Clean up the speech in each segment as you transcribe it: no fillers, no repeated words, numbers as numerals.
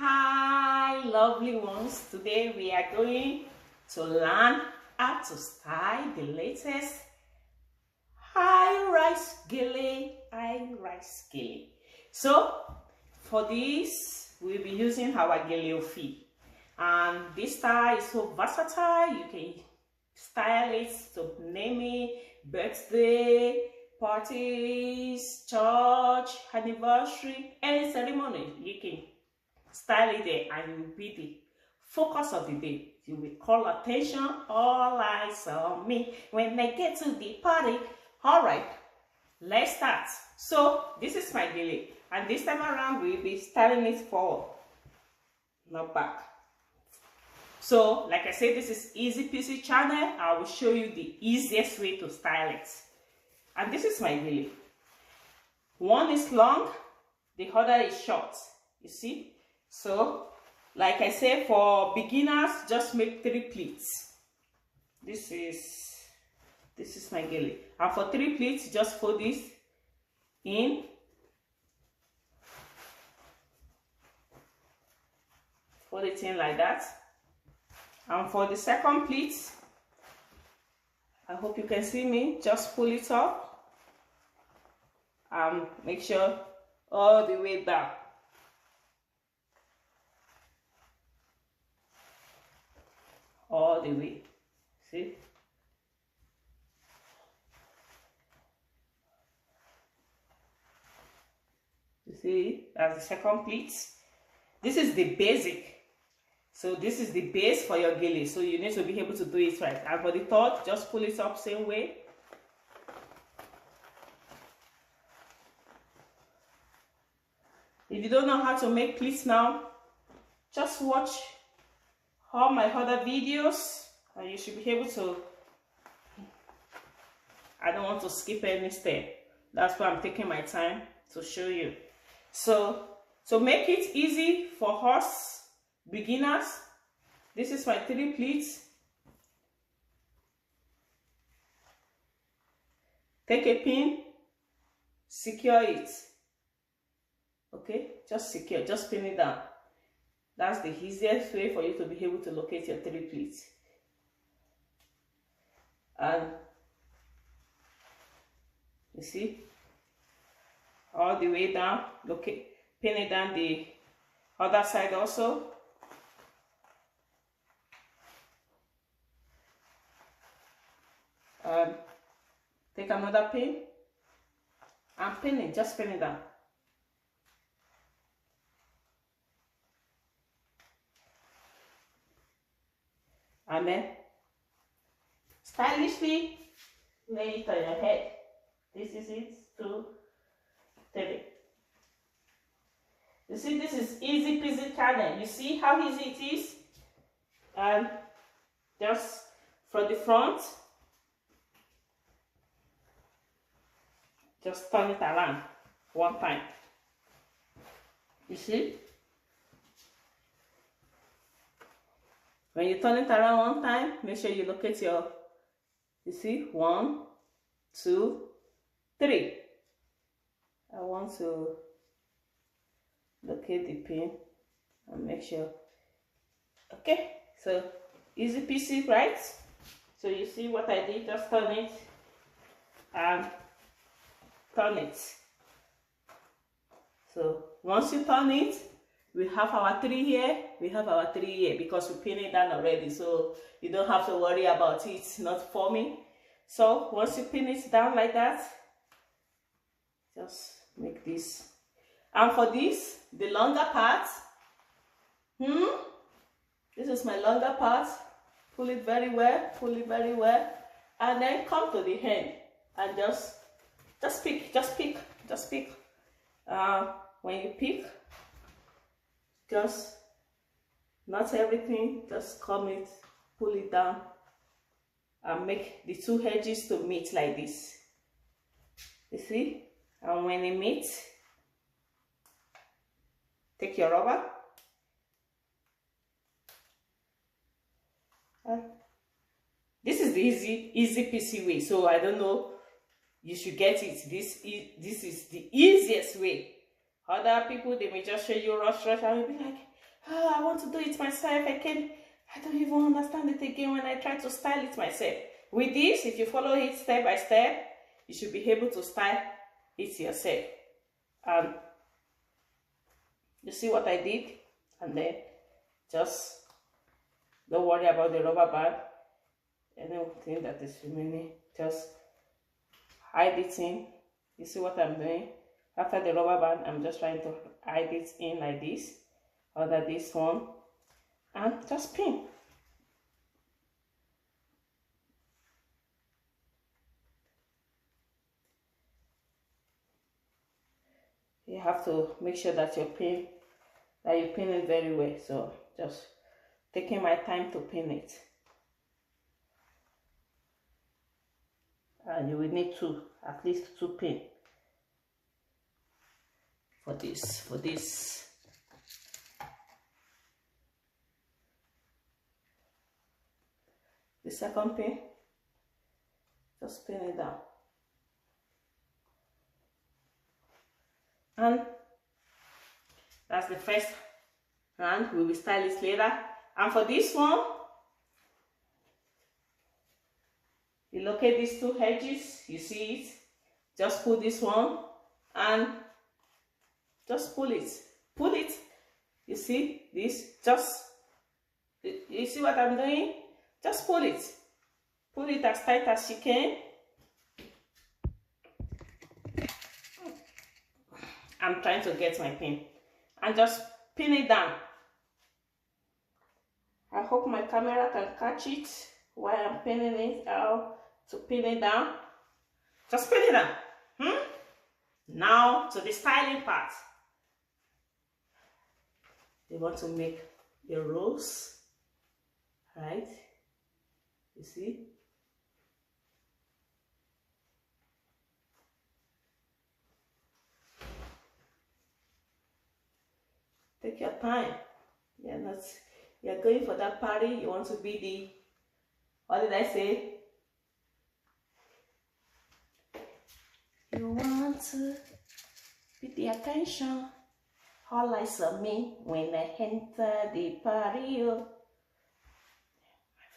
Hi lovely ones, today we are going to learn how to style the latest high-rise Gele. So for this we'll be using our Gele feet, and this style is so versatile. You can style it to name it, birthday, parties, church, anniversary, any ceremony. You can style it there and you will be the focus of the day. You will call attention, all eyes on me when I get to the party. All right, let's start. So this is my Gele, and this time around we'll be styling it forward, not back. So like I said, this is easy peasy channel. I will show you the easiest way to style it. And this is my Gele. One is long, the other is short. You see? So, like I said, for beginners, just make 3 pleats. This is my Gele. And for 3 pleats, just fold this in. Fold it in like that. And for the second pleat, I hope you can see me, just pull it up and make sure all the way down. All the way, see? You see, that's the second pleat. This is the basic. So this is the base for your Gele. So you need to be able to do it right. And for the third, just pull it up same way. If you don't know how to make pleats now, just watch all my other videos and you should be able to. I don't want to skip any step. That's why I'm taking my time to show you. So to make it easy for us beginners, this is my 3 pleats. Take a pin, secure it. Okay, just secure, just pin it down. That's the easiest way for you to be able to locate your 3 pleats. And you see, all the way down, locate, pin it down the other side also. Take another pin and pin it, just pin it down. And then stylishly lay it on your head. This is it, 2, 3. You see, this is easy peasy channel. You see how easy it is? And just from the front, just turn it around one time. You see? When you turn it around one time, make sure you locate your, you see, 1, 2, 3. I want to locate the pin and make sure. Okay, so easy peasy, right? So you see what I did, just turn it and turn it. So once you turn it, we have our 3 here, we have our 3 here, because we pin it down already, so you don't have to worry about it not forming. So once you pin it down like that, just make this. And for this, the longer part, this is my longer part. Pull it very well, pull it very well, and then come to the end and just pick. When you pick, just not everything, just comb it, pull it down, and make the 2 edges to meet like this. You see? And when they meet, take your rubber and this is the easy peasy way. So I don't know, you should get it. This is the easiest way. Other people, they may just show you rush and you'll be like, Oh, I want to do it myself. I don't even understand it again when I try to style it myself. With this, if you follow it step by step, you should be able to style it yourself. You see what I did? And then just don't worry about the rubber band. Anything that is remaining, just hide it in. You see what I'm doing? After the rubber band, I'm just trying to hide it in like this, under this one, and just pin. You have to make sure that you pin it very well. So just taking my time to pin it. And you will need at least two pins for this. The second pin, just pin it down. And that's the first hand. We will style it later. And for this one, you locate these two edges, you see it, just pull this one and just pull it, you see this, you see what I'm doing, just pull it as tight as you can. I'm trying to get my pin, and just pin it down. I hope my camera can catch it while I'm pinning it out. To pin it down, just pin it down. Now to the styling part. You want to make a rose, right? You see? Take your time. You're going for that party. You want to be the, what did I say? You want to be the attention. All eyes on me when I enter the party. My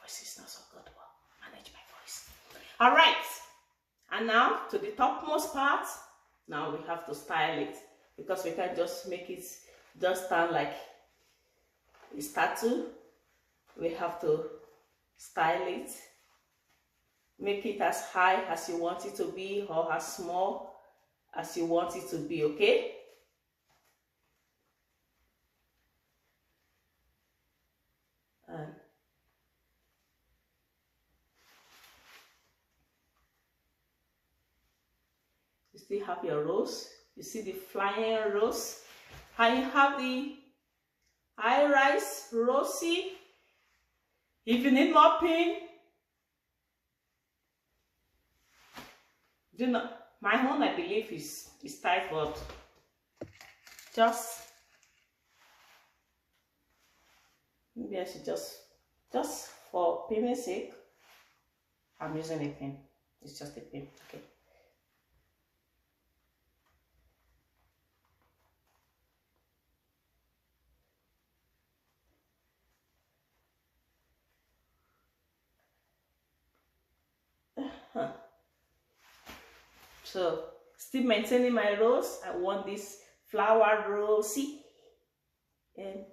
voice is not so good. Well, manage my voice. All right. And now to the topmost part. Now we have to style it, because we can't just make it just stand like a statue. We have to style it. Make it as high as you want it to be, or as small as you want it to be, okay? And you still have your rose. You see the flying rose. And you have the high-rise rosy. If you need more pin, do not. My own, I believe, is tight, but just maybe I should just for pinning sake, I'm using a pin. It's just a pin, okay. So still maintaining my rose. I want this flower rosy, and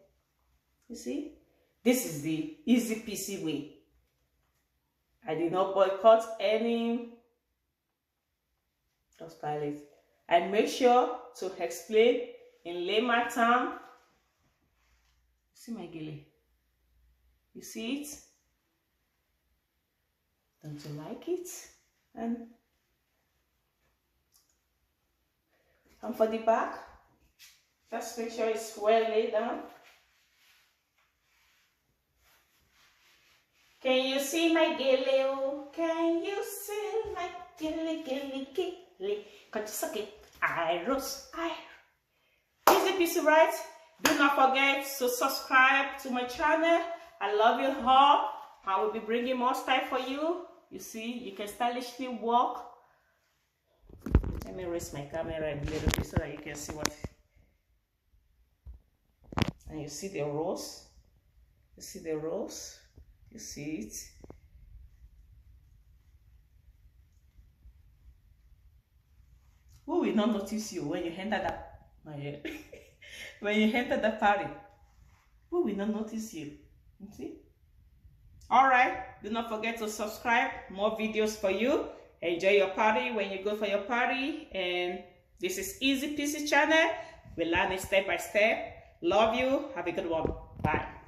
you see, this is the easy peasy way. I did not boycott any. Just style it. I make sure to explain in layman term. See my gele? You see it? Don't you like it? And for the back, just make sure it's well laid down. Can you see my gele? Can you see my gele, gele, gele? Can't you suck it? I rose, Easy peasy, right? Do not forget to subscribe to my channel. I love you all. I will be bringing more style for you. You see, you can stylishly walk. Let me raise my camera a little bit so that you can see what And you see the rose. You see the rose. You see it. Who will not notice you when you enter that when you enter the party? Who will not notice you? You see? Alright, do not forget to subscribe. More videos for you. Enjoy your party when you go for your party. And this is Easy Peasy channel. We learn it step by step. Love you. Have a good one. Bye.